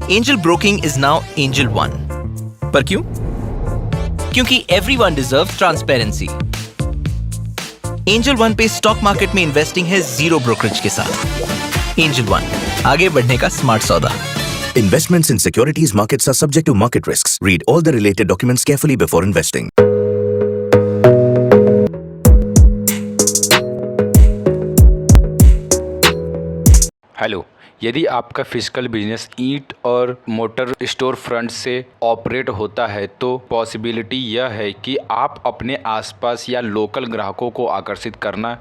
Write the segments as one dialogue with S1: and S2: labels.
S1: Angel broking is now angel one. पर क्यों? क्योंकि everyone deserves transparency. Angel one पे स्टॉक मार्केट में इन्वेस्टिंग है जीरो ब्रोकरेज के साथ। एंजल वन, आगे बढ़ने का स्मार्ट सौदा।
S2: Investments in securities markets are subject to market risks. Read all the related documents carefully before investing.
S3: Hello, यदि आपका फिजिकल बिजनेस ईंट और मोटर स्टोर फ्रंट से ऑपरेट होता है तो पॉसिबिलिटी यह है कि आप अपने आसपास या लोकल ग्राहकों को आकर्षित करना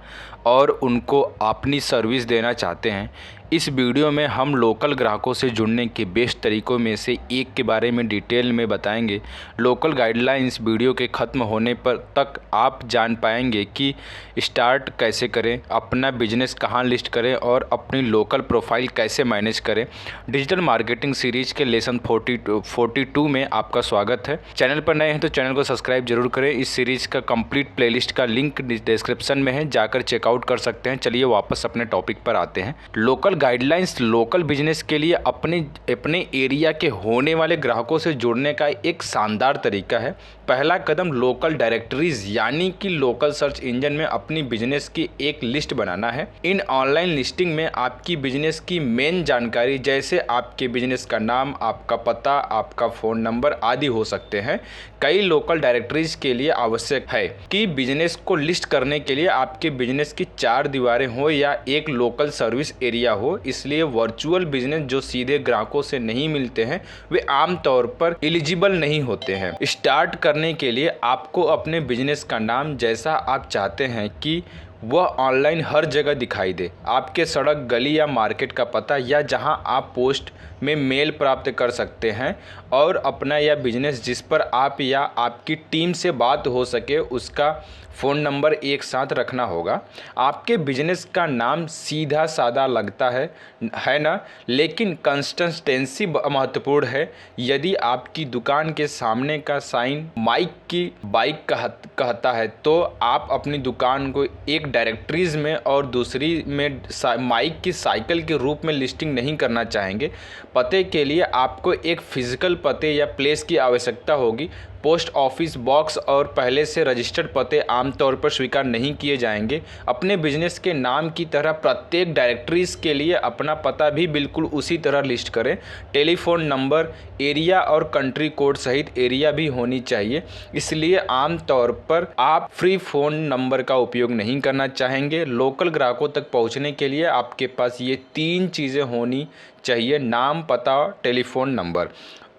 S3: और उनको अपनी सर्विस देना चाहते हैं। इस वीडियो में हम लोकल ग्राहकों से जुड़ने के बेस्ट तरीकों में से एक के बारे में डिटेल में बताएंगे। लोकल गाइडलाइंस वीडियो के ख़त्म होने पर तक आप जान पाएंगे कि स्टार्ट कैसे करें, अपना बिजनेस कहां लिस्ट करें और अपनी लोकल प्रोफाइल कैसे मैनेज करें। डिजिटल मार्केटिंग सीरीज के लेसन 42 में आपका स्वागत है। चैनल पर नए हैं तो चैनल को सब्सक्राइब जरूर करें। इस सीरीज़ का कंप्लीट प्लेलिस्ट का लिंक डिस्क्रिप्शन में है, जाकर चेकआउट कर सकते हैं। चलिए वापस अपने टॉपिक पर आते हैं। लोकल गाइडलाइंस लोकल बिजनेस के लिए अपने एरिया के होने वाले ग्राहकों से जुड़ने का एक शानदार तरीका है। पहला कदम लोकल डायरेक्टरीज यानी कि लोकल सर्च इंजन में अपनी बिजनेस की एक लिस्ट बनाना है। इन ऑनलाइन लिस्टिंग में आपकी बिजनेस की मेन जानकारी जैसे आपके बिजनेस का नाम, आपका पता, आपका फ़ोन नंबर आदि हो सकते हैं। कई लोकल डायरेक्टरीज के लिए आवश्यक है कि बिजनेस को लिस्ट करने के लिए आपके बिजनेस की 4 दीवारें हो या एक लोकल सर्विस एरिया हो। इसलिए वर्चुअल बिजनेस जो सीधे ग्राहकों से नहीं मिलते हैं वे आमतौर पर एलिजिबल नहीं होते हैं। स्टार्ट करने के लिए आपको अपने बिजनेस का नाम जैसा आप चाहते हैं कि वह ऑनलाइन हर जगह दिखाई दे। आपके सड़क, गली या मार्केट का पता या जहां आप पोस्ट में मेल प्राप्त कर सकते हैं और अपना या बिजनेस जिस पर आप या आपकी टीम से बात हो सके उसका फ़ोन नंबर एक साथ रखना होगा। आपके बिजनेस का नाम सीधा सादा लगता है ना, लेकिन कंसिस्टेंसी महत्वपूर्ण है। यदि आपकी दुकान के सामने का साइन माइक की बाइक कहता है तो आप अपनी दुकान को एक डायरेक्टरीज में और दूसरी में माइक की साइकिल के रूप में लिस्टिंग नहीं करना चाहेंगे। पते के लिए आपको एक फिजिकल पते या प्लेस की आवश्यकता होगी। पोस्ट ऑफिस बॉक्स और पहले से रजिस्टर्ड पते आमतौर पर स्वीकार नहीं किए जाएंगे। अपने बिजनेस के नाम की तरह प्रत्येक डायरेक्टरीज के लिए अपना पता भी बिल्कुल उसी तरह लिस्ट करें। टेलीफोन नंबर, एरिया और कंट्री कोड सहित एरिया भी होनी चाहिए। इसलिए आमतौर पर आप फ्री फ़ोन नंबर का उपयोग नहीं करना चाहेंगे। लोकल ग्राहकों तक पहुंचने के लिए आपके पास ये 3 चीज़ें होनी चाहिए: नाम, पता, टेलीफोन नंबर।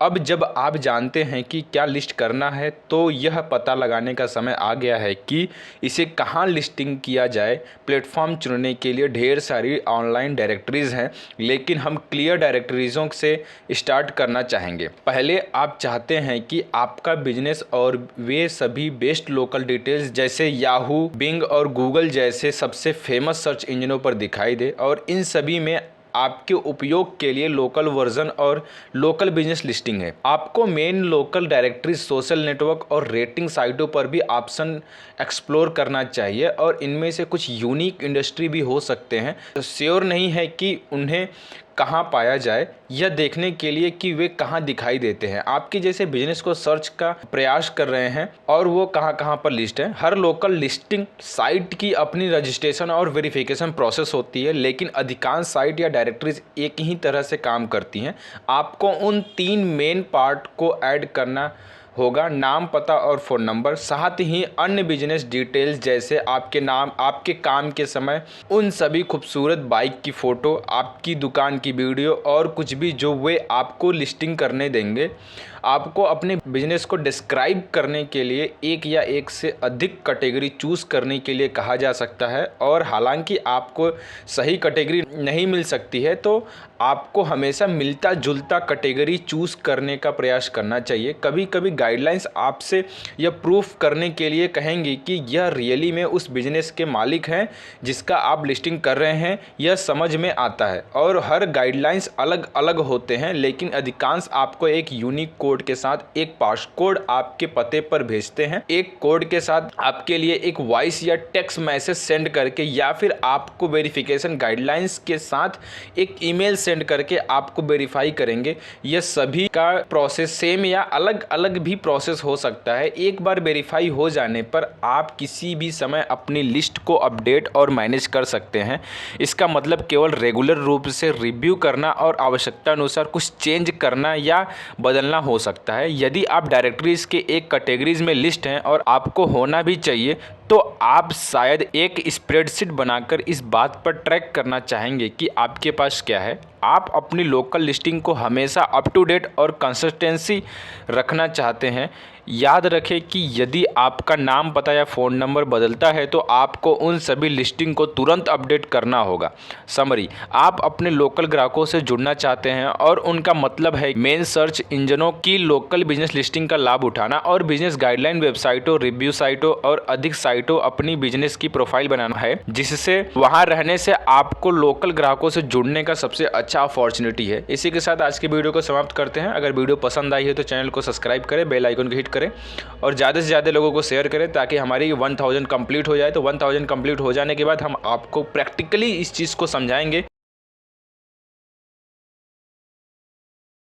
S3: अब जब आप जानते हैं कि क्या लिस्ट करना है तो यह पता लगाने का समय आ गया है कि इसे कहां लिस्टिंग किया जाए। प्लेटफॉर्म चुनने के लिए ढेर सारी ऑनलाइन डायरेक्टरीज हैं, लेकिन हम क्लियर डायरेक्टरीज़ों से स्टार्ट करना चाहेंगे। पहले आप चाहते हैं कि आपका बिजनेस और वे सभी बेस्ट लोकल डिटेल्स जैसे याहू, बिंग और गूगल जैसे सबसे फेमस सर्च इंजनों पर दिखाई दे और इन सभी में आपके उपयोग के लिए लोकल वर्जन और लोकल बिजनेस लिस्टिंग है। आपको main local directory, social network और रेटिंग साइटों पर भी ऑप्शन एक्सप्लोर करना चाहिए और इनमें से कुछ यूनिक इंडस्ट्री भी हो सकते हैं। श्योर नहीं है कि उन्हें कहाँ पाया जाए यह देखने के लिए कि वे कहाँ दिखाई देते हैं। आपके जैसे बिजनेस को सर्च का प्रयास कर रहे हैं और वो कहाँ पर लिस्ट है। हर लोकल लिस्टिंग साइट की अपनी रजिस्ट्रेशन और वेरिफिकेशन प्रोसेस होती है, लेकिन अधिकांश साइट या डायरेक्टरीज एक ही तरह से काम करती हैं। आपको उन 3 मेन पार्ट को ऐड करना होगा: नाम, पता और फ़ोन नंबर। साथ ही अन्य बिजनेस डिटेल्स जैसे आपके नाम, आपके काम के समय, उन सभी खूबसूरत बाइक की फ़ोटो, आपकी दुकान की वीडियो और कुछ भी जो वे आपको लिस्टिंग करने देंगे। आपको अपने बिजनेस को डिस्क्राइब करने के लिए एक या एक से अधिक कैटेगरी चूज़ करने के लिए कहा जा सकता है और हालांकि आपको सही कैटेगरी नहीं मिल सकती है तो आपको हमेशा मिलता जुलता कैटेगरी चूज़ करने का प्रयास करना चाहिए। कभी कभी गाइडलाइंस आपसे यह प्रूफ करने के लिए कहेंगे कि यह रियली में उस बिजनेस के मालिक हैं जिसका आप लिस्टिंग कर रहे हैं। यह समझ में आता है और हर गाइडलाइंस अलग अलग होते हैं, लेकिन अधिकांश आपको एक यूनिक कोड कोड के साथ एक पासकोड आपके पते पर भेजते हैं। एक कोड के साथ आपके लिए एक वॉइस या टेक्स्ट मैसेज सेंड करके या फिर आपको वेरिफिकेशन गाइडलाइंस के साथ एक ईमेल सेंड करके आपको वेरीफाई करेंगे। यह सभी का प्रोसेस सेम या अलग अलग भी प्रोसेस हो सकता है। एक बार वेरीफाई हो जाने पर आप किसी भी समय अपनी लिस्ट को अपडेट और मैनेज कर सकते हैं। इसका मतलब केवल रेगुलर रूप से रिव्यू करना और आवश्यकता अनुसार कुछ चेंज करना या बदलना हो सकता है। यदि आप डायरेक्टरीज के एक कैटेगरीज में लिस्ट हैं और आपको होना भी चाहिए तो आप शायद एक स्प्रेडशीट बनाकर इस बात पर ट्रैक करना चाहेंगे कि आपके पास क्या है। आप अपनी लोकल लिस्टिंग को हमेशा अप टू डेट और कंसिस्टेंसी रखना चाहते हैं। याद रखें कि यदि आपका नाम, पता या फ़ोन नंबर बदलता है तो आपको उन सभी लिस्टिंग को तुरंत अपडेट करना होगा। समरी, आप अपने लोकल ग्राहकों से जुड़ना चाहते हैं और उनका मतलब है मेन सर्च इंजनों की लोकल बिजनेस लिस्टिंग का लाभ उठाना और बिजनेस गाइडलाइन वेबसाइटों, रिव्यू साइटों और अधिक साइटों अपनी बिजनेस की प्रोफाइल बनाना है, जिससे वहां रहने से आपको लोकल ग्राहकों से जुड़ने का सबसे अच्छा अपॉर्चुनिटी है। इसी के साथ आज की वीडियो को समाप्त करते हैं। अगर वीडियो पसंद आई है तो चैनल को सब्सक्राइब करें, बेल आइकन को हिट करें और ज़्यादा से ज़्यादा लोगों को शेयर करें ताकि हमारी 1000 कंप्लीट हो जाए। तो 1000 कंप्लीट हो जाने के बाद हम आपको प्रैक्टिकली इस चीज़ को समझाएंगे